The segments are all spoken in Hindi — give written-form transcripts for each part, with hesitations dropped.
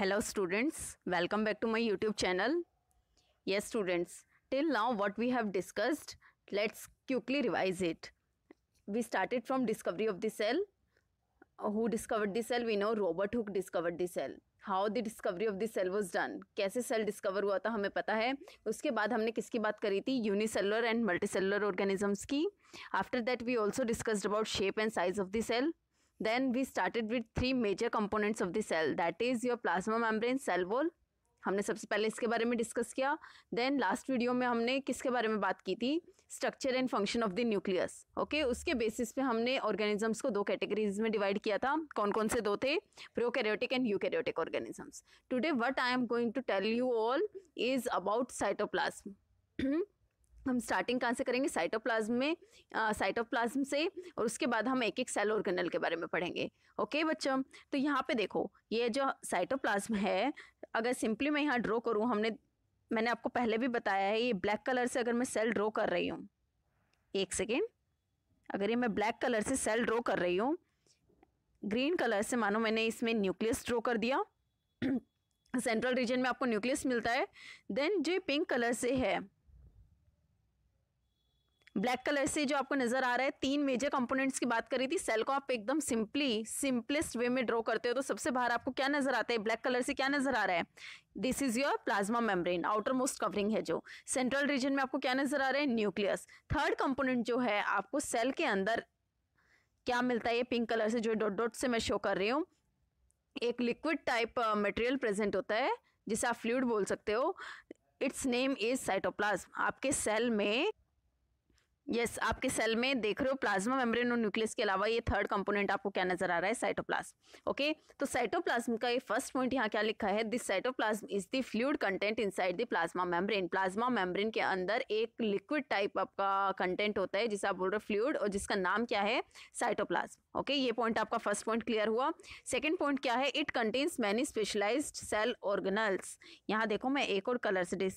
Hello students, welcome back to my YouTube channel. Yes students, till now what we have discussed, let's quickly revise it. We started from discovery of the cell. Who discovered the cell? We know Robert Hooke discovered the cell. How the discovery of the cell was done. कैसे सेल डिस्कवर हुआ था हमें पता है. उसके बाद हमने किसकी बात करी थी? यूनिसेलुलर एंड मल्टीसेलुलर ऑर्गेनिजम्स की. After that we also discussed about shape and size of the cell. Then we started with three major components of the cell, that is your plasma membrane, cell wall. हमने सबसे पहले इसके बारे में डिस्कस किया. देन लास्ट वीडियो में हमने किसके बारे में बात की थी? Structure and function of the nucleus. Okay, उसके बेसिस पे हमने ऑर्गेनिजम्स को दो कैटेगरीज में डिवाइड किया था. कौन कौन से दो थे? Prokaryotic and eukaryotic organisms. Today what I am going to tell you all is about cytoplasm. हम स्टार्टिंग कहाँ से करेंगे? साइटोप्लाज्म में, साइटोप्लाज्म से, और उसके बाद हम एक एक सेल ऑर्गेनल के बारे में पढ़ेंगे. ओके बच्चों, तो यहाँ पे देखो, ये जो साइटोप्लाज्म है, अगर सिंपली मैं यहाँ ड्रॉ करूँ, मैंने आपको पहले भी बताया है, ये ब्लैक कलर से अगर मैं सेल ड्रॉ कर रही हूँ, एक सेकेंड, अगर ये मैं ब्लैक कलर से सेल ड्रॉ कर रही हूँ, ग्रीन कलर से मानो मैंने इसमें न्यूक्लियस ड्रॉ कर दिया, सेंट्रल रीजन में आपको न्यूक्लियस मिलता है. देन जो पिंक कलर से है, ब्लैक कलर से जो आपको नजर आ रहा है, तीन मेजर कंपोनेंट्स की बात करी थी. सेल को आप एकदम सिंपलेस्ट वे में ड्रॉ करते हो तो सबसे बाहर आपको क्या नजर आता है? ब्लैक कलर से क्या नजर आ रहा है? This is your plasma membrane, outer most covering है. जो सेंट्रल रीजन में आपको क्या नजर आ रहा है? न्यूक्लियस. थर्ड कंपोनेंट जो है, आपको सेल के अंदर क्या मिलता है? ये पिंक कलर से जो डॉट डॉट से मैं शो कर रही हूँ, एक लिक्विड टाइप मटेरियल प्रेजेंट होता है जिसे आप फ्लूइड बोल सकते हो. It's name is cytoplasm. आपके सेल में, यस, आपके सेल में देख रहे हो प्लाज्मा मेम्ब्रेन और न्यूक्लियस के अलावा ये थर्ड कंपोनेंट आपको क्या नजर आ रहा है? साइटोप्लाज्म. ओके, तो साइटोप्लाज्म का ये फर्स्ट पॉइंट यहाँ क्या लिखा है? This cytoplasm is the fluid content inside the plasma membrane. Plasma membrane के अंदर एक लिक्विड टाइप आपका कंटेंट होता है जिसे आप बोल रहे हो फ्लूइड, और जिसका नाम क्या है? साइटोप्लाज्म. ओके, ये पॉइंट आपका फर्स्ट पॉइंट क्लियर हुआ. सेकेंड पॉइंट क्या है? It contains many specialised cell organelles. यहाँ देखो, मैं एक और कलर से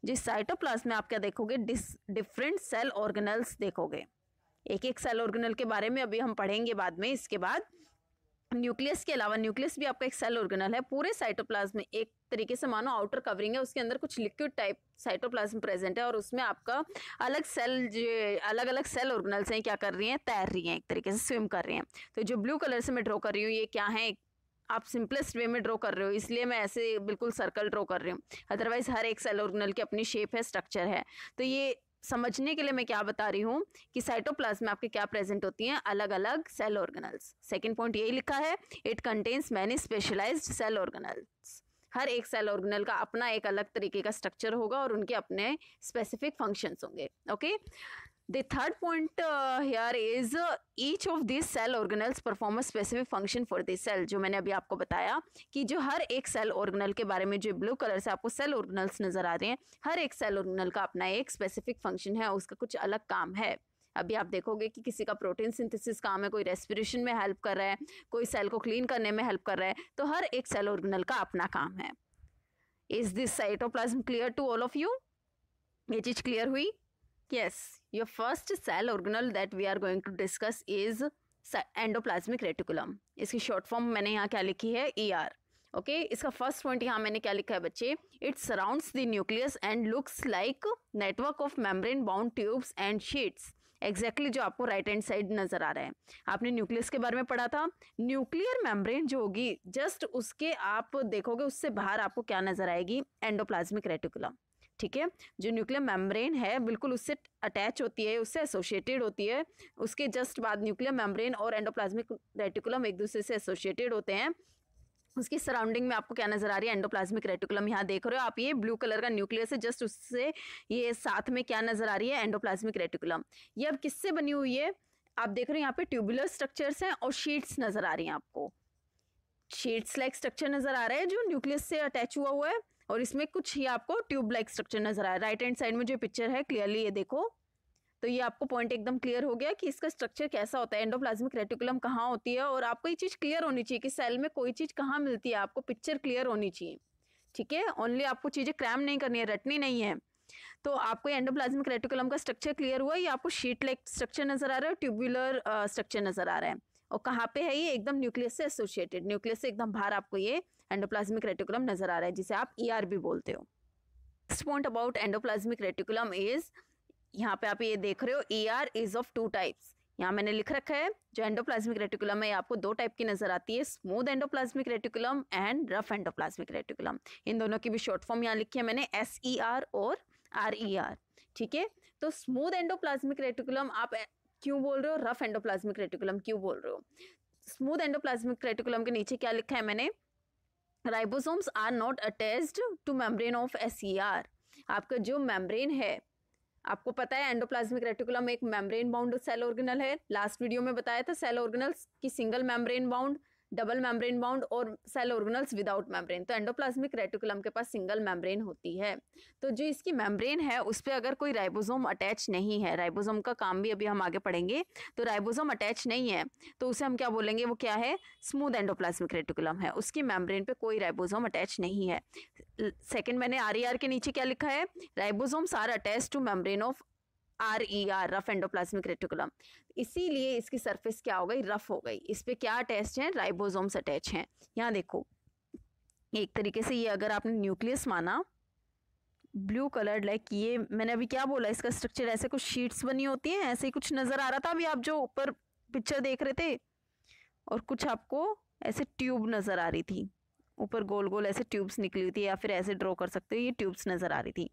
जिस साइटोप्लाज्म में आप क्या देखोगे? डिफरेंट सेल ऑर्गेनल्स देखोगे. एक एक सेल ऑर्गेनल के बारे में अभी हम पढ़ेंगे बाद में. इसके बाद न्यूक्लियस के अलावा, न्यूक्लियस भी आपका एक सेल ऑर्गेनल है. पूरे साइटोप्लाज्म में एक तरीके से मानो आउटर कवरिंग है, उसके अंदर कुछ लिक्विड टाइप साइटोप्लाज्म प्रेजेंट है, और उसमें आपका अलग सेल, जो अलग अलग सेल ऑर्गेनल्स हैं, क्या कर रही हैं? तैर रही हैं, एक तरीके से स्विम कर रही हैं. तो जो ब्लू कलर से मैं ड्रॉ कर रही हूँ, ये क्या है? आप सिंपलेस्ट वे में ड्रॉ कर रहे हो, इसलिए मैं ऐसे बिल्कुल सर्कल ड्रॉ कर रही हूँ. अदरवाइज हर एक सेल ऑर्गेनल की अपनी शेप है, स्ट्रक्चर है. तो ये समझने के लिए मैं क्या बता रही हूँ कि साइटोप्लाज्म में आपके क्या प्रेजेंट होती हैं? अलग अलग सेल ऑर्गेनल्स. सेकंड पॉइंट यही लिखा है, it contains many specialised cell organelles. हर एक सेल ऑर्गेनल का अपना एक अलग तरीके का स्ट्रक्चर होगा और उनके अपने स्पेसिफिक फंक्शंस होंगे. Okay, the third point here is each of these cell organelles perform a specific function for the cell. जो मैंने अभी आपको बताया कि जो हर एक सेल ऑर्गेनल के बारे में, जो ब्लू कलर से आपको सेल ऑर्गेनल्स नजर आ रहे हैं, हर एक सेल ऑर्गेनल का अपना एक स्पेसिफिक फंक्शन है, उसका कुछ अलग काम है. अभी आप देखोगे कि किसी का प्रोटीन सिंथेसिस काम है, कोई रेस्पिरेशन में हेल्प कर रहा है, कोई सेल को क्लीन करने में हेल्प कर रहा है. तो हर एक सेल ऑर्गेनल का अपना काम है. Is this cytoplasm clear to all of you? ये चीज क्लियर हुई? Yes, your first cell organelle that we are going to discuss is endoplasmic reticulum. इसकी शॉर्ट फॉर्म मैंने यहाँ क्या लिखी है? ER. ओके, इसका फर्स्ट पॉइंट यहाँ मैंने क्या लिखा है बच्चे? It surrounds the nucleus and looks like network of membrane bound tubes and sheets. Exactly जो आपको राइट हैंड साइड नजर आ रहा है. आपने न्यूक्लियस के बारे में पढ़ा था. न्यूक्लियर मेम्ब्रेन जो होगी, जस्ट उसके आप देखोगे, उससे बाहर आपको क्या नजर आएगी? Endoplasmic reticulum. ठीक है, जो न्यूक्लियर मेम्ब्रेन है बिल्कुल उससे अटैच होती है, उससे एसोसिएटेड होती है. उसके जस्ट बाद न्यूक्लियर मेम्ब्रेन और एंडोप्लाज्मिक रेटिकुलम एक दूसरे से एसोसिएटेड होते हैं. उसकी सराउंडिंग में आपको क्या नजर आ रही है? Endoplasmic reticulum. यहाँ देख रहे हो आप, ये ब्लू कलर का न्यूक्लियस है, जस्ट उससे ये साथ में क्या नजर आ रही है? Endoplasmic reticulum. ये अब किससे बनी हुई है? आप देख रहे हो यहाँ पे ट्यूबुलर स्ट्रक्चर्स हैं और शीट्स नजर आ रही हैं. आपको शीट्स लाइक स्ट्रक्चर नजर आ रहा है जो न्यूक्लियस से अटैच हुआ है, और इसमें कुछ ही आपको ट्यूब लाइक स्ट्रक्चर नजर आ रहा है. राइट हैंड साइड में जो पिक्चर है, क्लियरली ये देखो, तो ये आपको पॉइंट एकदम क्लियर हो गया कि इसका स्ट्रक्चर कैसा होता है, एंडोप्लाज्मिक रेटिकुलम कहाँ होती है. और आपको ये चीज क्लियर होनी चाहिए कि सेल में कोई चीज कहाँ मिलती है, आपको पिक्चर क्लियर होनी चाहिए. ठीक है, ओनली आपको चीजें क्रैम नहीं करनी है, रटनी नहीं है. तो आपको एंडोप्लाज्मिक रेटिकुलम का स्ट्रक्चर क्लियर हुआ. ये आपको शीट लाइक स्ट्रक्चर नजर आ रहा है, ट्यूबुलर स्ट्रक्चर नजर आ रहा है. और कहाँ पे है ये, एकदम न्यूक्लियस से एसोसिएटेड, न्यूक्लियस से एकदम बाहर आपको ये एंडोप्लाज्मिक रेटिकुलम नजर आ रहा है, जिसे आप ER भी बोलते हो। Next point about endoplasmic reticulum is, यहाँ पे आप ये देख रहे हो ER इज ऑफ 2 टाइप्स। यहाँ मैंने लिख रखा है जो एंडोप्लाज्मिक रेटिकुलम है आपको 2 टाइप की नजर आती है, smooth endoplasmic reticulum and rough endoplasmic reticulum. इन दोनों की भी शॉर्ट फॉर्म यहाँ लिखी है मैंने, SER और RER। ठीक है, तो स्मूथ एंडोप्लाज्मिक रेटिकुलम आप क्यों बोल रहे हो, रफ एंडोप्लाज्मिक रेटिकुलम क्यों बोल रहे हो? स्मूथ एंडोप्लाज्मिक रेटिकुलम के नीचे क्या लिखा है मैंने, ribosomes are not attached to membrane of SER। आपका जो मेम्ब्रेन है, आपको पता है एंडोप्लाज्मिक रेटिकुलम एक मेम्ब्रेन बाउंड सेल ऑर्गेनल है, लास्ट वीडियो में बताया था सेल ऑर्गेनल्स की single membrane bound, double membrane bound और सेल ऑर्गेनल्स विदाउट मेम्ब्रेन। तो एंडोप्लाज्मिक रेटिकुलम के पास सिंगल मेम्ब्रेन होती है। तो जो इसकी मेम्ब्रेन है उस पर अगर कोई राइबोसोम अटैच नहीं है, राइबोसोम का काम भी अभी हम आगे पढ़ेंगे, तो राइबोसोम अटैच नहीं है तो उसे हम क्या बोलेंगे, वो क्या है, स्मूथ एंडोप्लाज्मिक रेटिकुलम है, उसकी मेम्ब्रेन पे कोई राइबोसोम अटैच नहीं है। सेकंड मैंने RER के नीचे क्या लिखा है, ribosomes are attach to membrane of RER, rough endoplasmic reticulum. इसीलिए इसकी सरफेस क्या हो गई, रफ हो गई। इस पे क्या अटैच है, राइबोसोम्स अटैच हैं। यहाँ देखो एक तरीके से ये अगर आपने न्यूक्लियस माना, ब्लू कलर्ड, लाइक ये मैंने अभी क्या बोला, इसका स्ट्रक्चर ऐसे कुछ शीट्स बनी होती हैं, ऐसे ही कुछ नजर आ रहा था अभी आप जो ऊपर पिक्चर देख रहे थे, और कुछ आपको ऐसे ट्यूब नजर आ रही थी, ऊपर गोल गोल ऐसे ट्यूब्स निकली हुई थी, या फिर ऐसे ड्रॉ कर सकते हो, ये ट्यूब्स नजर आ रही थी।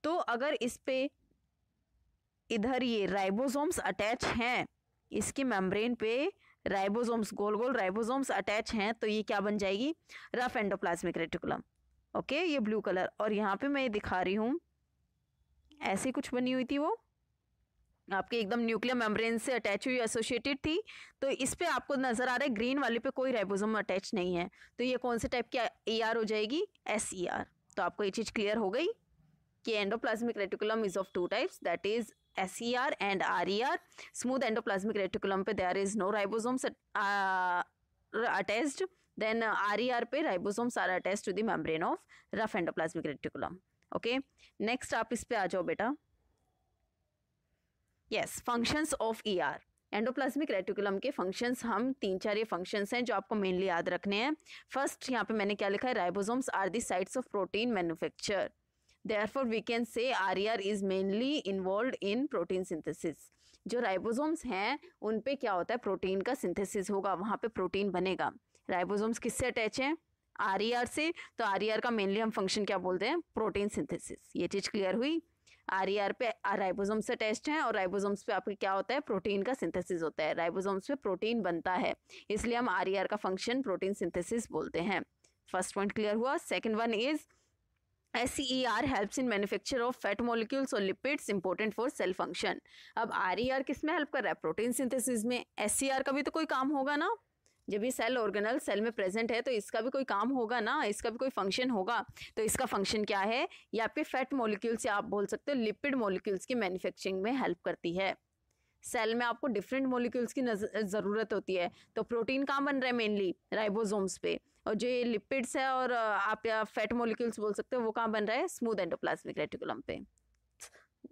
तो अगर इस पे इधर ये राइबोसोम्स अटैच हैं, इसकी मेम्ब्रेन पे राइबोसोम्स, गोल गोल राइबोसोम्स अटैच हैं, तो ये क्या बन जाएगी, रफ एंडोप्लाज्मिक रेटिकुलम। ओके, ये ब्लू कलर, और यहाँ पे मैं दिखा रही हूँ ऐसी कुछ बनी हुई थी, वो आपके एकदम न्यूक्लियर मेम्ब्रेन से अटैच हुई, एसोसिएटेड थी। तो इस पे आपको नजर आ रहा है ग्रीन वाले पे कोई राइबोसोम अटैच नहीं है, तो ये कौन से टाइप की ER हो जाएगी, SER। तो आपको ये चीज क्लियर हो गई कि endoplasmic reticulum is of 2 types, that is SER and RER. Smooth endoplasmic reticulum पे there is no ribosomes attached. Then RER पे ribosomes are attached to the membrane of rough endoplasmic reticulum. Okay. Next आप इस पे आ जाओ बेटा. Yes, functions of ER. Endoplasmic reticulum के फंक्शंस, हम 3-4 ये फंक्शंस हैं जो आपको मेनली याद रखने हैं। फर्स्ट यहाँ पे मैंने क्या लिखा है, ribosomes are the sites of protein manufacture, therefore we can say RER is mainly involved in protein synthesis. जो राइबोसोम्स हैं उन पे क्या होता है, प्रोटीन का सिंथेसिस होगा, वहाँ पे प्रोटीन बनेगा। राइबोसोम्स किससे अटैच हैं, RER से, तो RER का मेनली हम फंक्शन क्या बोलते हैं, प्रोटीन सिंथेसिस। ये चीज क्लियर हुई। RER पे राइबोसोम से अटैच्ड हैं, और राइबोसोम्स पे आपके क्या होता है, प्रोटीन का सिंथेसिस होता है, राइबोसोम्स पे प्रोटीन बनता है, इसलिए हम RER का फंक्शन प्रोटीन सिंथेसिस बोलते हैं। फर्स्ट पॉइंट क्लियर हुआ। Second one is SER helps in manufacture of fat molecules और lipids important for cell function। अब RER किस में हेल्प कर रहा है, प्रोटीन सिंथेसिस में। SER का भी तो कोई काम होगा ना, जब ये सेल ऑर्गेनल सेल में प्रेजेंट है तो इसका भी कोई काम होगा ना, इसका भी कोई फंक्शन होगा। तो इसका फंक्शन क्या है, ये आपके फैट मॉलिक्यूल्स या आप बोल सकते हो लिपिड मॉलिक्यूल्स की मैन्युफैक्चरिंग में हेल्प करती है। सेल में आपको डिफरेंट मॉलिक्यूल्स की ज़रूरत होती है, तो प्रोटीन कहाँ बन रहा है, मेनली राइबोसोम्स पे, और जो ये लिपिड्स है और आप या फैट मॉलिक्यूल्स बोल सकते हो, वो कहाँ बन रहा है, स्मूथ एंडोप्लाज्मिक रेटिकुलम पे।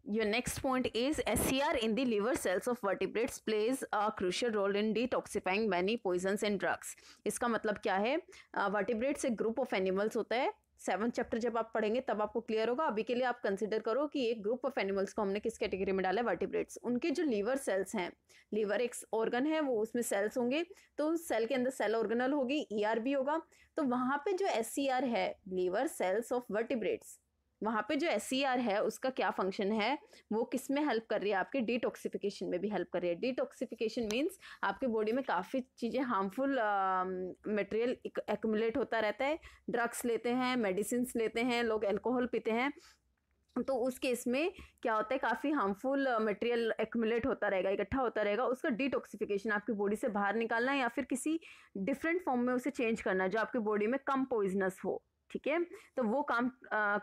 Your next point is SER in the liver cells of vertebrates plays a crucial role in detoxifying many poisons and drugs। इसका मतलब क्या है, वर्टिब्रेट्स एक ग्रुप ऑफ एनिमल्स होता है, 7th चैप्टर जब आप पढ़ेंगे तब आपको क्लियर होगा। अभी के लिए आप कंसिडर करो कि एक ग्रुप ऑफ एनिमल्स को हमने किस कैटेगरी में डाला है, वर्टिब्रेट्स। उनके जो लीवर सेल्स हैं, लीवर एक ऑर्गन है, वो उसमें सेल्स होंगे, तो उस सेल के अंदर सेल ऑर्गेनल होगी, ER भी होगा। तो वहाँ पे जो SER है, लीवर सेल्स ऑफ वर्टिब्रेट्स, वहाँ पे जो SER है उसका क्या फंक्शन है, वो किस में हेल्प कर रही है, आपके डिटॉक्सिफिकेशन में भी हेल्प कर रही है। डिटॉक्सिफिकेशन मीन्स आपके बॉडी में काफ़ी चीज़ें हार्मफुल मटेरियल एक्यूमुलेट होता रहता है, ड्रग्स लेते हैं, मेडिसिन लेते हैं, लोग अल्कोहल पीते हैं, तो उस केस में क्या होता है, काफ़ी हार्मफुल मटेरियल एक्यूमुलेट होता रहेगा, इकट्ठा होता रहेगा। उसका डिटॉक्सिफिकेशन आपकी बॉडी से बाहर निकालना है या फिर किसी डिफरेंट फॉर्म में उसे चेंज करना जो आपकी बॉडी में कम पॉइजनस हो। ठीक है, तो वो काम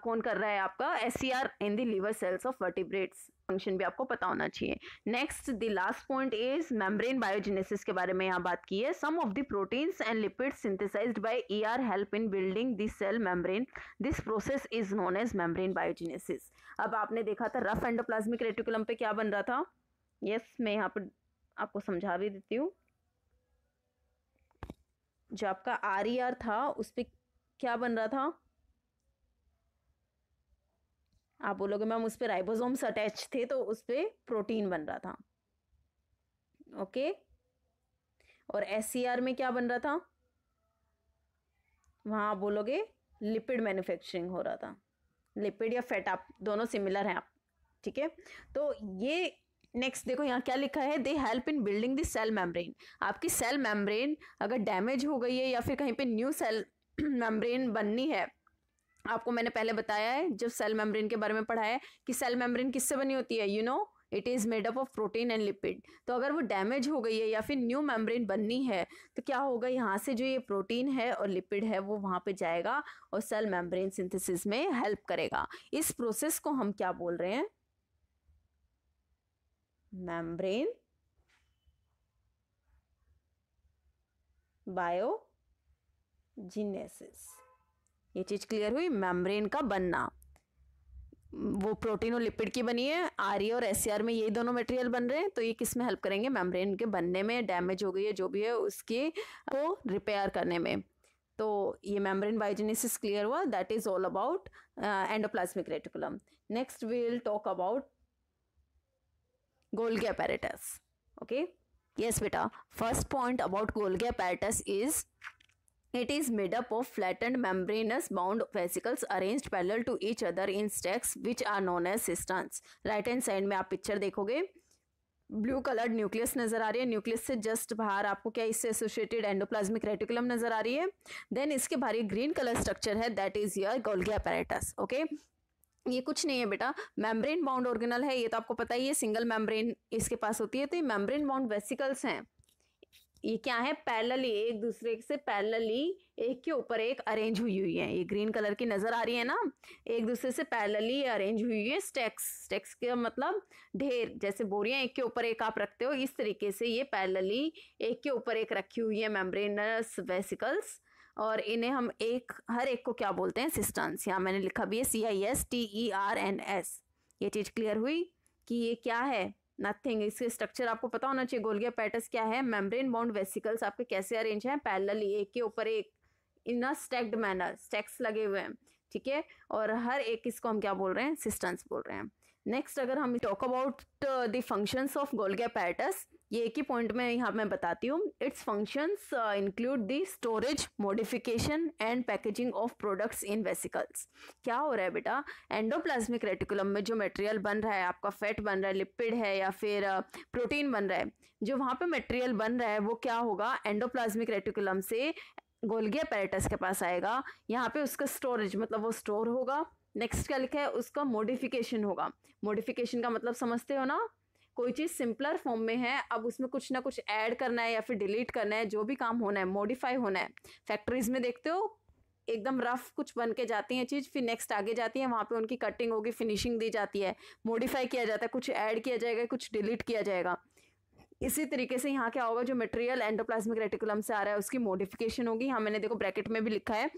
कौन कर रहा है, आपका SER in the liver cells of vertebrates. Function भी आपको पता होना चाहिए। Next the last point is membrane biogenesis के बारे में यहाँ बात की है। Some of the proteins and lipids synthesised by ER help in building the cell membrane, this process is known as membrane biogenesis. अब आपने देखा था रफ एंडोप्लाज्मिक रेटिकुलम पे क्या बन रहा था, यस मैं यहाँ पर आपको समझा भी देती हूँ। जो आपका RER था उस पर क्या बन रहा था? आप बोलोगे मैम उस पर राइबोसोम्स अटैच थे तो उस पर प्रोटीन बन रहा था। ओके, और SCR में क्या बन रहा था? वहां आप बोलोगे लिपिड मैन्युफैक्चरिंग हो रहा था। लिपिड या फैट, आप दोनों सिमिलर हैं आप, ठीक है। तो ये नेक्स्ट देखो यहाँ क्या लिखा है, they help in building the cell membrane. आपकी सेल मेम्ब्रेन अगर डैमेज हो गई है या फिर कहीं पे न्यू सेल मेम्ब्रेन बननी है, आपको मैंने पहले बताया है जब सेल मेम्ब्रेन के बारे में पढ़ा है कि सेल मेम्ब्रेन किससे बनी होती है, you know it is made up of protein and lipid. तो अगर वो डैमेज हो गई है या फिर न्यू मेम्ब्रेन बननी है तो क्या होगा, यहाँ से जो ये प्रोटीन है और लिपिड है वो वहां पे जाएगा और सेल मेम्ब्रेन सिंथेसिस में हेल्प करेगा। इस प्रोसेस को हम क्या बोल रहे हैं, मेम्ब्रेन बायोजिनेसिस। ये चीज क्लियर हुई, मेम्ब्रेन का बनना, वो प्रोटीन और लिपिड की बनी है। RE और SCR में ये दोनों मटेरियल बन रहे हैं, तो ये किस में हेल्प करेंगे, मेम्ब्रेन के बनने में, डैमेज हो गई है जो भी है उसके को रिपेयर करने में। तो ये मेम्ब्रेन बायोजेनेसिस क्लियर हुआ, that is all about endoplasmic reticulum. Next we will talk about Golgi apparatus. Okay, yes beta, first point about Golgi apparatus is it is made up of flattened membranous bound vesicles arranged parallel to each other in stacks which are known as cisterns. Right hand side में आप पिक्चर देखोगे, ब्लू कलर्ड न्यूक्लियस नजर आ रही है, न्यूक्लियस से जस्ट बाहर आपको क्या इससे एसोसिएटेड एंडोप्लाज्मिक रेटिकुलम नजर आ रही है। देन इसके बाहर एक ग्रीन कलर स्ट्रक्चर है, that is your Golgi apparatus. Okay, ये कुछ नहीं है बेटा, मेम्ब्रेन बाउंड ऑर्गेनल है, ये तो आपको पता ही है, सिंगल मेम्ब्रेन इसके पास होती है। तो ये मेम्ब्रेन बाउंड वेसिकल्स हैं, ये क्या है, पैरेलली एक दूसरे से पैरेलली एक के ऊपर एक अरेंज हुई हुई है। ये ग्रीन कलर की नजर आ रही है ना, एक दूसरे से पैरेलली अरेंज हुई हुई है। स्टैक्स, स्टैक्स का मतलब ढेर, जैसे बोरियां एक के ऊपर एक आप रखते हो, इस तरीके से ये पैरेलली एक के ऊपर एक रखी हुई है मेम्ब्रेनस वेसिकल्स। और इन्हें हम हर एक को क्या बोलते हैं, सिस्टन्स। यहाँ मैंने लिखा भी है CISTERNS। ये चीज क्लियर हुई कि ये क्या है, नथिंग। इसके स्ट्रक्चर आपको पता होना चाहिए। गोल्गी apparatus क्या है, मेम्ब्रेन बाउंड वेसिकल्स आपके कैसे अरेंज हैं, पैरेलली एक के ऊपर एक, इन अ स्टैक्ड मैनर, स्टैक्स लगे हुए हैं, ठीक है। और हर एक इसको हम क्या बोल रहे हैं, सिस्टन्स बोल रहे हैं। नेक्स्ट अगर हम talk about the functions of Golgi apparatus, ये एक ही पॉइंट में यहाँ मैं बताती हूँ। It's functions include the storage, modification and packaging of products in vesicles. क्या हो रहा है बेटा, एंडोप्लाज्मिक रेटिकुलम में जो मटेरियल बन रहा है, आपका फैट बन रहा है, लिपिड है या फिर प्रोटीन बन रहा है, जो वहाँ पे मटेरियल बन रहा है वो क्या होगा, एंडोप्लाज्मिक रेटिकुलम से गोल्गी apparatus के पास आएगा। यहाँ पे उसका स्टोरेज मतलब वो स्टोर होगा। नेक्स्ट क्या लिखा है, उसका मॉडिफिकेशन होगा। मॉडिफिकेशन का मतलब समझते हो ना, कोई चीज सिंपलर फॉर्म में है, अब उसमें कुछ ना कुछ ऐड करना है या फिर डिलीट करना है, जो भी काम होना है, मॉडिफाई होना है। फैक्ट्रीज में देखते हो एकदम रफ कुछ बन के जाती है चीज, फिर नेक्स्ट आगे जाती है, वहां पे उनकी कटिंग होगी, फिनिशिंग दी जाती है, मॉडिफाई किया जाता है, कुछ ऐड किया जाएगा, कुछ डिलीट किया जाएगा। इसी तरीके से यहाँ क्या होगा, जो मटेरियल एंडोप्लाज्मिक रेटिकुलम से आ रहा है उसकी मॉडिफिकेशन होगी। यहाँ मैंने देखो ब्रैकेट में भी लिखा है,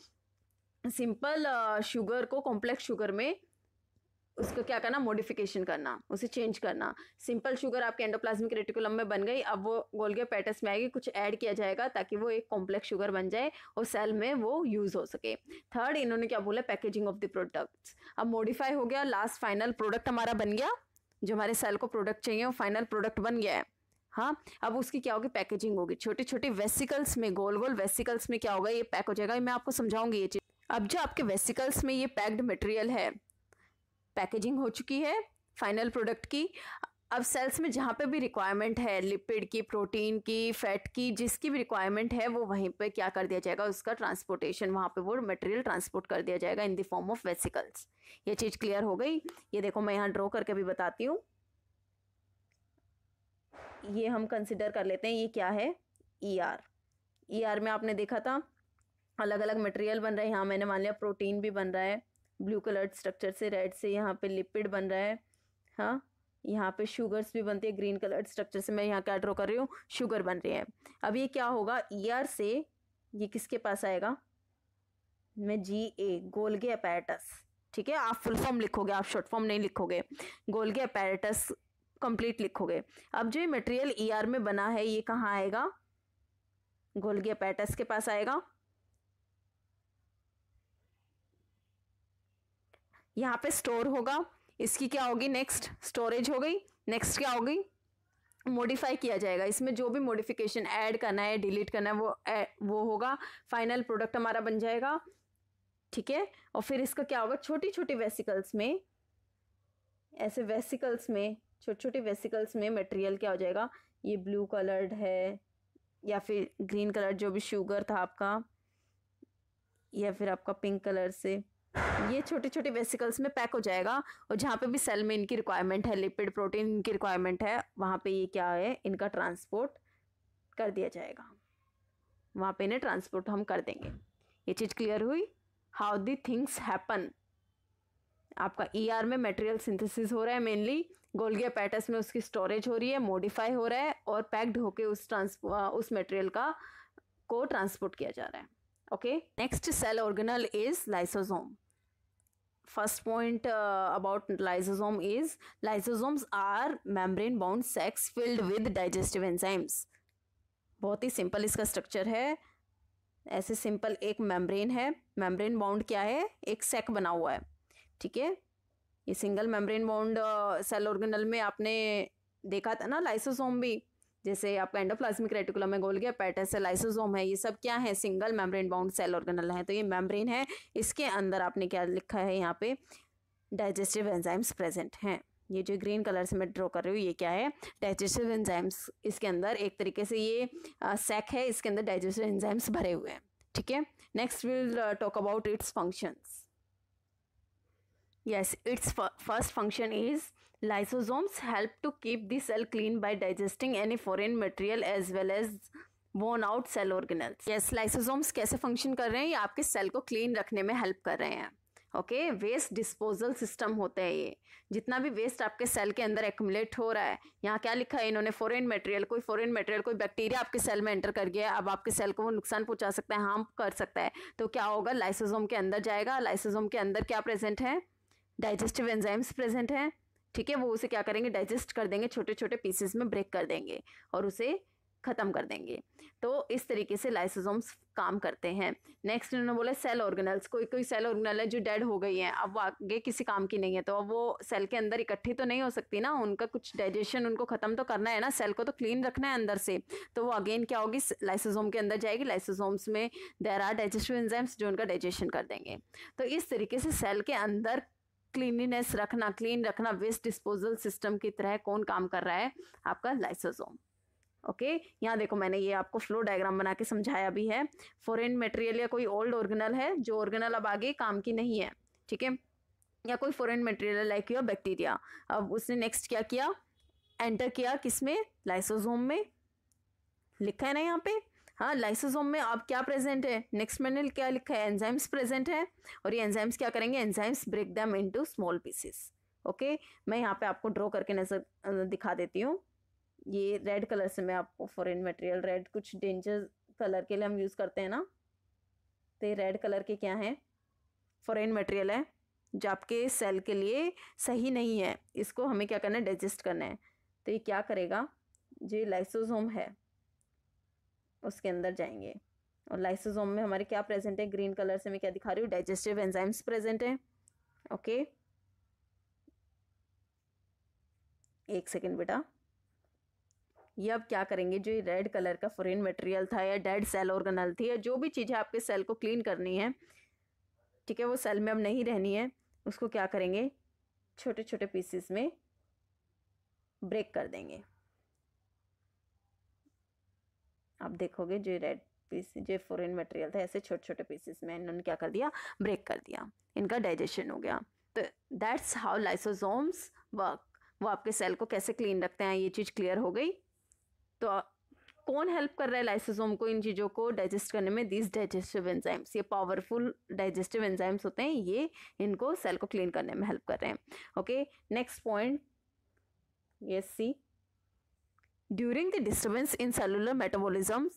सिंपल शुगर को कॉम्प्लेक्स शुगर में उसको क्या करना, मॉडिफिकेशन करना, उसे चेंज करना। सिंपल शुगर आपके एंडोप्लाज्मिक रेटिकुलम में बन गई, अब वो गोल्गी apparatus में आएगी, कुछ ऐड किया जाएगा ताकि वो एक कॉम्प्लेक्स शुगर बन जाए और सेल में वो यूज हो सके। थर्ड इन्होंने क्या बोला, पैकेजिंग ऑफ द प्रोडक्ट्स। अब मॉडिफाई हो गया, लास्ट फाइनल प्रोडक्ट हमारा बन गया, जो हमारे सेल को प्रोडक्ट चाहिए वो फाइनल प्रोडक्ट बन गया है। हाँ, अब उसकी क्या होगी, पैकेजिंग होगी। छोटी छोटी वेसिकल्स में, गोल गोल वेसिकल्स में क्या होगा, ये पैक हो जाएगा। मैं आपको समझाऊंगी ये चीज। अब जो आपके वेसिकल्स में ये पैक्ड मटेरियल है, पैकेजिंग हो चुकी है फाइनल प्रोडक्ट की। अब सेल्स में जहाँ पे भी रिक्वायरमेंट है, लिपिड की, प्रोटीन की, फैट की, जिसकी भी रिक्वायरमेंट है वो वहीं पे क्या कर दिया जाएगा, उसका ट्रांसपोर्टेशन, वहाँ पे वो मटेरियल ट्रांसपोर्ट कर दिया जाएगा in the form of vesicles. ये चीज क्लियर हो गई। ये देखो मैं यहाँ ड्रॉ करके भी बताती हूँ। ये हम कंसिडर कर लेते हैं, ये क्या है, ER में आपने देखा था अलग अलग मटेरियल बन रहा है। यहाँ मैंने मान लिया प्रोटीन भी बन रहा है ब्लू कलर्ड स्ट्रक्चर से, रेड से यहाँ पे लिपिड बन रहा है, हाँ यहाँ पे शुगर्स भी बनती है ग्रीन कलर्ड स्ट्रक्चर से। मैं यहाँ क्या ड्रॉ कर रही हूँ, शुगर बन रही है। अब ये क्या होगा, ER से ये किसके पास आएगा, मैं GA, गोल्गी apparatus, ठीक है। आप फुल फॉर्म लिखोगे, आप शॉर्ट फॉर्म नहीं लिखोगे, गोल्गी apparatus कंप्लीट लिखोगे। अब जो ये मटेरियल ER में बना है ये कहाँ आएगा, गोल्गी एपेटस के पास आएगा। यहाँ पे स्टोर होगा, इसकी क्या होगी, नेक्स्ट स्टोरेज हो गई। नेक्स्ट क्या होगी, मॉडिफाई किया जाएगा, इसमें जो भी मॉडिफिकेशन ऐड करना है, डिलीट करना है वो होगा, फाइनल प्रोडक्ट हमारा बन जाएगा। ठीक है, और फिर इसका क्या होगा, छोटी छोटी वेसिकल्स में, ऐसे वेसिकल्स में, छोटी छोटी वेसिकल्स में मटेरियल क्या हो जाएगा, ये ब्लू कलर्ड है या फिर ग्रीन कलर जो भी शुगर था आपका, या फिर आपका पिंक कलर से, ये छोटे छोटे वेसिकल्स में पैक हो जाएगा। और जहाँ पे भी सेल में इनकी रिक्वायरमेंट है, लिपिड प्रोटीन इनकी रिक्वायरमेंट है, वहाँ पे ये क्या है, इनका ट्रांसपोर्ट कर दिया जाएगा, वहाँ पे इन्हें ट्रांसपोर्ट हम कर देंगे। ये चीज़ क्लियर हुई। हाउ दी थिंग्स हैपन, आपका ईआर में मटेरियल सिंथेसिस हो रहा है मेनली, गोल्गी एपेटस में उसकी स्टोरेज हो रही है, मॉडिफाई हो रहा है और पैक्ड होके उस मटेरियल को ट्रांसपोर्ट किया जा रहा है। Okay, next cell organelle is lysosome. First point about lysosome is lysosomes are membrane bound sacs filled with digestive enzymes। बहुत ही सिंपल इसका स्ट्रक्चर है, ऐसे सिंपल एक मेम्ब्रेन है, मेम्ब्रेन बाउंड क्या है, एक सैक बना हुआ है। ठीक है, ये single membrane bound cell organelle में आपने देखा था ना लाइसोसोम भी, जैसे आपका एंडोप्लाज्मिक रेटिकुलम है, गोल्गी एपेटस है, लाइसोसोम है, ये सब क्या है, single membrane bound cell organelle है। तो ये मेम्ब्रेन है, इसके अंदर आपने क्या लिखा है यहाँ पे, डाइजेस्टिव एंजाइम्स प्रेजेंट हैं। ये जो ग्रीन कलर से मैं ड्रॉ कर रही हूँ, ये क्या है, डाइजेस्टिव एंजाइम्स, इसके अंदर एक तरीके से ये सैक है, इसके अंदर डाइजेस्टिव एंजाइम्स भरे हुए हैं। ठीक है, next will talk about it's functions. Yes, its first function is lysosomes help to keep the cell clean by digesting any foreign material as well as worn out cell organelles. Yes, lysosomes कैसे फंक्शन कर रहे हैं, ये आपके सेल को क्लीन रखने में हेल्प कर रहे हैं। ओके, वेस्ट डिस्पोजल सिस्टम होते हैं ये, जितना भी वेस्ट आपके सेल के अंदर एक्युमुलेट हो रहा है, यहाँ क्या लिखा है इन्होंने, फॉरेन मटेरियल, कोई बैक्टीरिया आपके सेल में एंटर कर गया, अब आपके सेल को वो नुकसान पहुंचा सकता है, हार्म कर सकता है, तो क्या होगा, लाइसोसोम के अंदर जाएगा। लाइसोसोम के अंदर क्या प्रेजेंट है, डाइजेस्टिव एंजाइम्स प्रेजेंट हैं। ठीक है, वो उसे क्या करेंगे, डाइजेस्ट कर देंगे, छोटे छोटे पीसेस में ब्रेक कर देंगे और उसे खत्म कर देंगे। तो इस तरीके से लाइसोसोम्स काम करते हैं। नेक्स्ट इन्होंने बोला सेल ऑर्गेनल्स, कोई कोई सेल ऑर्गेनल है जो डेड हो गई हैं, अब वो आगे किसी काम की नहीं है, तो अब वो सेल के अंदर इकट्ठी तो नहीं हो सकती ना, उनका कुछ डाइजेशन उनको खत्म तो करना है ना, सेल को तो क्लीन रखना है अंदर से, तो वो अगेन क्या होगी, लाइसोसोम के अंदर जाएगी। लाइसोसोम्स में देयर आर डाइजेस्टिव एंजाइम्स जो उनका डाइजेशन कर देंगे। तो इस तरीके से सेल के अंदर क्लीनलीनेस रखना, क्लीन रखना, वेस्ट डिस्पोजल सिस्टम की तरह कौन काम कर रहा है, आपका लाइसोसोम। ओके, यहाँ देखो मैंने ये आपको फ्लो डायग्राम बना के समझाया भी है। फॉरेन मटेरियल या कोई ओल्ड ऑर्गेनल है जो ऑर्गेनल अब आगे काम की नहीं है, ठीक है, या कोई foreign material like your bacteria, अब उसने नेक्स्ट क्या किया, एंटर किया किसमें, लाइसोसोम में, लिखा है ना यहाँ पे। हाँ, लाइसोसोम में अब क्या प्रेजेंट है, नेक्स्ट मैंने क्या लिखा है, एंजाइम्स प्रेजेंट है, और ये एंजाइम्स क्या करेंगे, enzymes break them into small pieces. Okay, मैं यहाँ पे आपको ड्रॉ करके नजर दिखा देती हूँ। ये रेड कलर से मैं आपको, फॉरेन मटेरियल रेड कुछ डेंजर कलर के लिए हम यूज़ करते हैं ना, तो ये रेड कलर के क्या हैं, फॉरेन मटेरियल है जो आपके सेल के लिए सही नहीं है, इसको हमें क्या करना है, डाइजेस्ट करना है। तो ये क्या करेगा, जो लाइसोसोम है उसके अंदर जाएंगे, और लाइसोसोम में हमारे क्या प्रेजेंट है, ग्रीन कलर से मैं क्या दिखा रही हूँ, डाइजेस्टिव एंजाइम्स प्रेजेंट है। ओके, एक सेकेंड बेटा, ये अब क्या करेंगे, जो ये रेड कलर का फॉरेन मटेरियल था या डेड सेल ऑर्गेनल थी या जो भी चीज़ है आपके सेल को क्लीन करनी है, ठीक है, वो सेल में अब नहीं रहनी है, उसको क्या करेंगे, छोटे छोटे पीसेस में ब्रेक कर देंगे। आप देखोगे जो रेड पीस, जो फॉरेन मटेरियल था, ऐसे छोटे छोटे पीसेस में इन्होंने क्या कर दिया, ब्रेक कर दिया, इनका डाइजेशन हो गया। तो दैट्स हाउ लाइसोसोम्स वर्क, वो आपके सेल को कैसे क्लीन रखते हैं, ये चीज़ क्लियर हो गई। तो कौन हेल्प कर रहा है लाइसोसोम को इन चीज़ों को डाइजेस्ट करने में, दिस डाइजेस्टिव एंजाइम्स, ये पावरफुल डाइजेस्टिव एंजाइम्स होते हैं, ये इनको सेल को क्लीन करने में हेल्प कर रहे हैं। Okay, next point, yes C, during the disturbance in cellular metabolism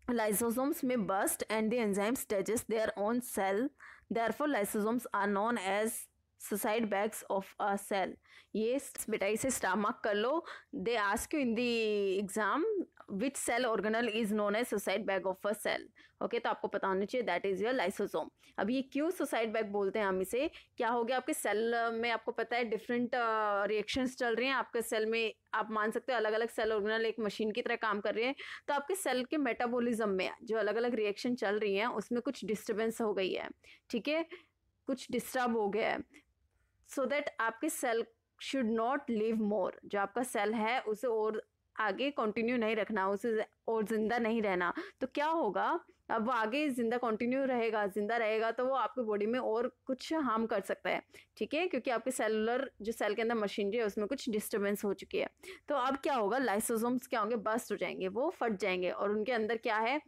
lysosomes may burst and the enzymes digest their own cell, therefore lysosomes are known as suicide bags of a cell। ये बेटा इसे स्टार मार्क कर लो, they ask you in the exam which cell organelle is known as suicide bag of a cell. Okay, तो आपको पता होना चाहिए दैट इज योर लाइसोसोम। अब ये क्यों सुसाइड बैग बोलते हैं हम इसे, क्या हो गया आपके सेल में, आपको पता है डिफरेंट रिएक्शंस चल रही हैं आपके सेल में, आप मान सकते हो अलग अलग सेल ऑर्गेनल एक मशीन की तरह काम कर रहे हैं। तो आपके सेल के मेटाबॉलिज्म में जो अलग अलग रिएक्शन चल रही हैं उसमें कुछ डिस्टर्बेंस हो गई है, ठीक है, कुछ डिस्टर्ब हो गया है, सो दैट आपके cell should not live more, जो आपका सेल है उसे और आगे कंटिन्यू नहीं रखना, उसे और जिंदा नहीं रहना। तो क्या होगा, अब वो आगे जिंदा कंटिन्यू रहेगा, जिंदा रहेगा तो वो आपकी बॉडी में और कुछ हार्म कर सकता है, ठीक है, क्योंकि आपके सेलुलर जो सेल के अंदर मशीनरी है उसमें कुछ डिस्टर्बेंस हो चुकी है। तो अब क्या होगा, लाइसोसोम्स क्या होंगे, बस्ट हो जाएंगे, वो फट जाएंगे, और उनके अंदर क्या है,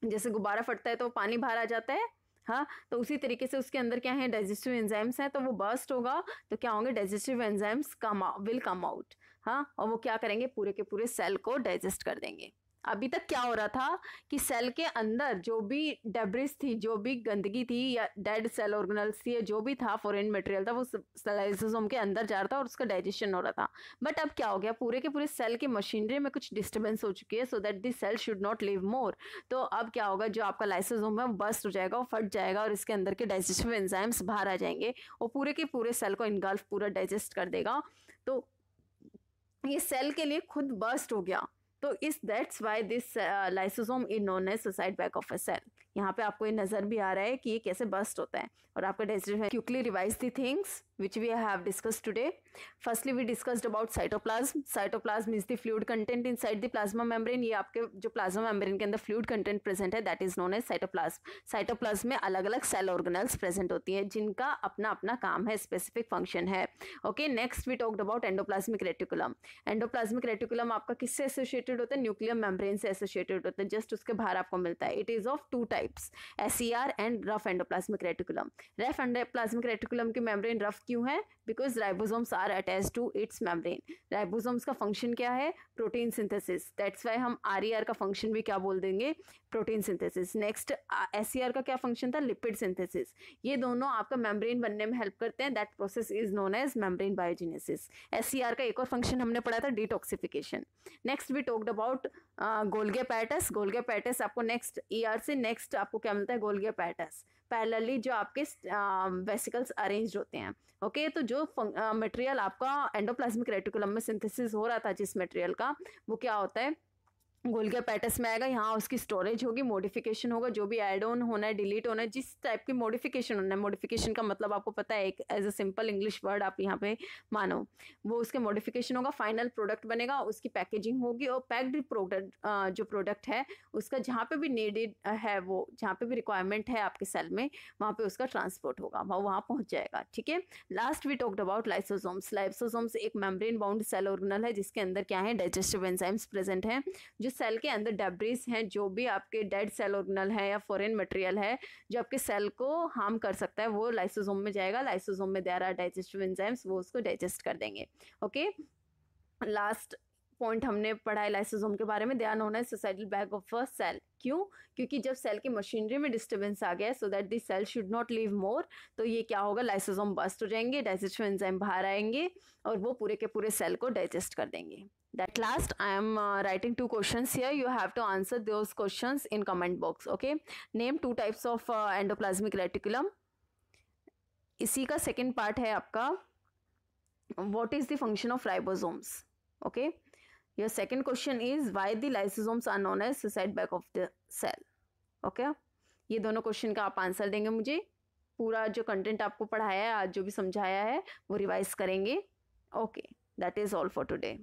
जैसे गुब्बारा फटता है तो पानी बाहर आ जाता है, हाँ, तो उसी तरीके से उसके अंदर क्या है, डाइजेस्टिव एंजाइम्स हैं, तो वो बर्स्ट होगा, तो क्या होंगे, digestive enzymes will come out, हाँ, और वो क्या करेंगे, पूरे के पूरे सेल को डाइजेस्ट कर देंगे। अभी तक क्या हो रहा था कि सेल के अंदर जो भी डेब्रिस थी, जो भी गंदगी थी या डेड सेल ऑर्गेनल्स थी, जो भी था फॉरेन मटेरियल था, वो लाइसोसोम के अंदर जा रहा था और उसका डाइजेशन हो रहा था। बट अब क्या हो गया, पूरे के पूरे सेल की मशीनरी में कुछ डिस्टर्बेंस हो चुकी है, so that this cell should not live more. तो अब क्या होगा, जो आपका लाइसोसोम है वो बस्ट हो जाएगा, वो फट जाएगा, और इसके अंदर के डाइजेस्टिव एंजाइम्स बाहर आ जाएंगे और पूरे के पूरे सेल को इनगल्फ पूरा डाइजेस्ट कर देगा। तो ये सेल के लिए खुद बस्ट हो गया। तो इस that's why this lysosome is known as suicide bag of a cell. यहाँ पे आपको ये नजर भी आ रहा है कि ये कैसे बस्ट होता है। और आपका digestive quickly revise the things which we have discussed today. Firstly, we discussed about cytoplasm. Cytoplasm is the fluid content inside the plasma membrane. ये आपके जो plasma membrane के अंदर fluid content present है, that is known as cytoplasm. Cytoplasm में अलग अलग cell organelles present होती हैं जिनका अपना अपना काम है, specific function है। Okay, next we talked about endoplasmic reticulum. Endoplasmic reticulum आपका किससे associated होता है, न्यूक्लियर मेम्ब्रेन से associated होता है, just उसके बाहर आपको मिलता है। It is of two types, SER and rough endoplasmic reticulum. Rough endoplasmic reticulum की membrane rough क्यों है, because ribosomes are attached to its membrane. Ribosomes का फंक्शन क्या है, प्रोटीन सिंथेसिस, दैट्स वाई हम आरईआर का फंक्शन भी क्या बोल देंगे, प्रोटीन सिंथेसिस। नेक्स्ट एसईआर का क्या फंक्शन था, लिपिड सिंथेसिस। ये दोनों आपका मेम्ब्रेन बनने में हेल्प करते हैं, that process is known as membrane biogenesis. SER का एक और फंक्शन हमने पढ़ा था, detoxification. Next we talked about Golgi apparatus. Golgi apparatus आपको नेक्स्ट ईआर से नेक्स्ट आपको क्या मिलता है, गोल्गी एपैरेटस पैरेलली जो आपके वेसिकल्स अरेंज्ड होते हैं। ओके, तो जो मटेरियल आपका एंडोप्लाज्मिक रेटिकुलम में सिंथेसिस हो रहा था जिस मटेरियल का, वो क्या होता है, गोल्गी एपैरेटस में आएगा, यहाँ उसकी स्टोरेज होगी, मॉडिफिकेशन होगा, जो भी ऐड ऑन होना है, डिलीट होना है, जिस टाइप की मॉडिफिकेशन होना है, मॉडिफिकेशन का मतलब आपको पता है, एक as a simple English word आप यहाँ पे मानो, वो उसके मॉडिफिकेशन होगा, फाइनल प्रोडक्ट बनेगा, उसकी पैकेजिंग होगी, और पैक्ड प्रोडक्ट जो प्रोडक्ट है उसका जहाँ पे भी नीडेड है, वो जहाँ पे भी रिक्वायरमेंट है आपके सेल में, वहाँ पे उसका ट्रांसपोर्ट होगा, वहाँ पहुँच जाएगा। ठीक है, last we talked about lysosomes. Lysosomes एक मेम्ब्रेन बाउंड सेल ऑर्गेनल है जिसके अंदर क्या है, डाइजेस्टिव एंजाइम्स प्रेजेंट हैं। जो सेल के अंदर डेब्रिस हैं, जो भी आपके डेड सेल ऑर्गेनल है या फॉरेन मटेरियल है जो आपके सेल को हार्म कर सकता है, वो लाइसोसोम में जाएगा। लाइसोसोम में देयर आर डाइजेस्टिव एंजाइम्स, वो उसको डाइजेस्ट कर देंगे। ओके, लास्ट पॉइंट हमने पढ़ा है लाइसोसोम के बारे में, they are known as suicidal bag of a cell. क्यों, क्योंकि जब सेल की मशीनरी में डिस्टर्बेंस आ गया, so that the cell should not live more, तो ये क्या होगा, लाइसोसोम बस्ट हो जाएंगे, डाइजेस्टिव एंजाइम बाहर आएंगे और वो पूरे के पूरे सेल को डाइजेस्ट कर देंगे। That last, I am writing 2 questions here. You have to answer those questions in comment box. Okay, name 2 types of endoplasmic reticulum. इसी का second part है आपका, what is the function of ribosomes? Okay, your second question is why the lysosomes are known as suicide bag of the cell. Okay, ये दोनों क्वेश्चन का आप आंसर देंगे मुझे। पूरा जो कंटेंट आपको पढ़ाया है आज, जो भी समझाया है, वो रिवाइज करेंगे। Okay, that is all for today.